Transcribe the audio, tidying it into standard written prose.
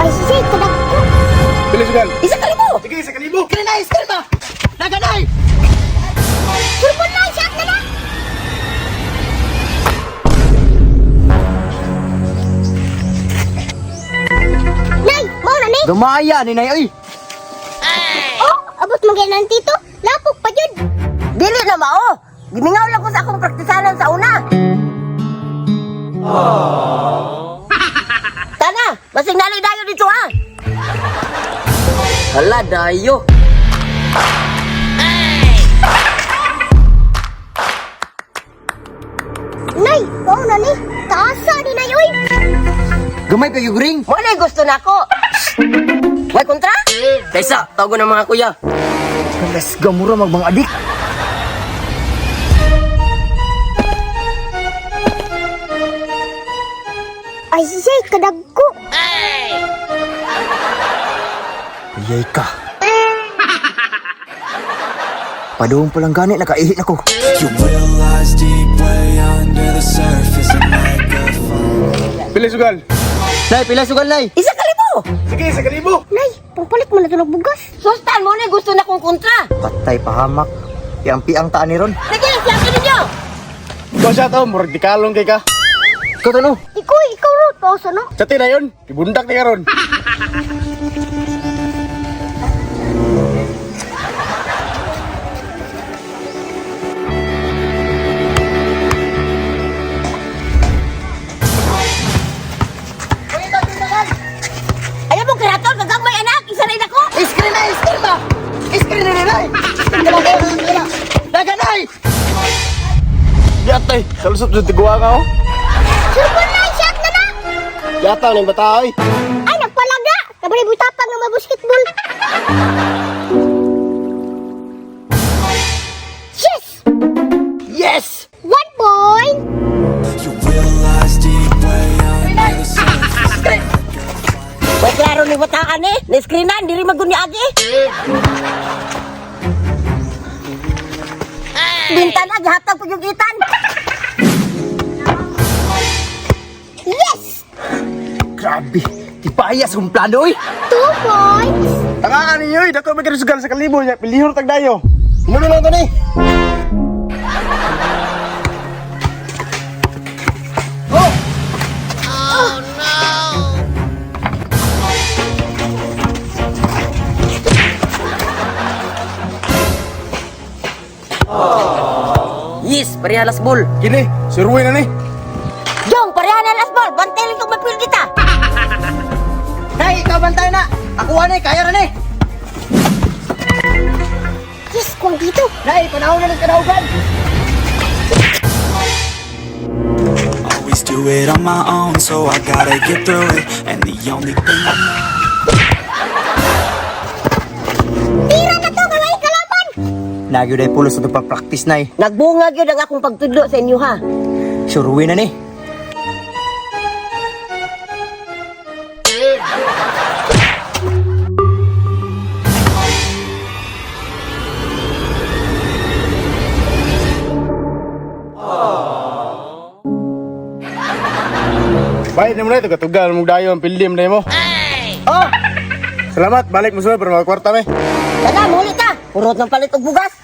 Ay, sige, kadag ko. Pila sugal? 1,000. Sige, 1,000. Krenay, skrema. Naganay. Turbo na, shot na na. Nay, mau na ni. Dumaya ni nay oy. Oh, abot mo ganyan tito. Lapok pa jud. Dili na mao. Gimingaw lang ko sa akong praktisanan sa una. Tana, basing nalay dayo dito ha. Hala, dayo. Nay, mau na ni. Taasa ni nay oy. Gamay pa yung ring. Mo na gusto nako. May kontra? Kaysa, tago ng mga kuya. Let's go mura magbang adik. Ay, sige, kadag ko. Yay ka. Padoong palang gani, nakaihi na ko. You realize deep way under the surface it might go far. Pila sugal? Nay, pila sugal nay. 1,000. Sige, 1,000. Nay, pangpalit mo na ito ng bugas. Sustan mo na gusto na kong kontra. Patay pahamak. Piang-piang taan ni ron. Sige, siyakin ninyo. Ikaw siya to, murag di kalong kay ka. Ikaw to no? Ikaw ro, taasa na. Chati na yun, ibundak ni karon. Alam mo, kreator, gagamay anak. Isa rin ako. Iskrena, iskrena. Iskrena ni nay. Naganay. Yatay, salusot sa tigwa ka oh. Turbo na, shot na na. Yata ng bata ay. Ay, nagpalaga. Kabali butapang ng mga basketball. Yes! Yes! 1 point! You realize deep way under the surface. May klaro ni bataan eh. Na-screenan, diri magun ni Agi. Bintana, gihatag po yung itan. Yes! Grabe. Tipaya sa kong plano oy. 2 points! Taka ka ninyo eh, dako may sugal sa 1,000 niya, pilihon tagdayo. Muna lang to ni. Yes, pareha las ball. Gini, suruin na ni. Jong, pareha na las ball. Bantelin kong mapil kita. Nay, ikaw bantay na. Ako anay, kaya rin eh. Yes, kuwang dito. Nay, panahon na ng kanahugan. Always do it on my own, so I gotta get through it. And the only thing I know. Tira na to, kaway kalaban! Nagyo dahil pulos sa pag-practice nay. Nagbungag yun ang akong pagtudlo sa inyo ha. Suruin na ni. Bayad na mo na ito, katugal mong dayo ang pildim na mo. Oh! Salamat, balik mo sunod para magkwarta me. Daga, muli ka. Purot ng palit og bugas.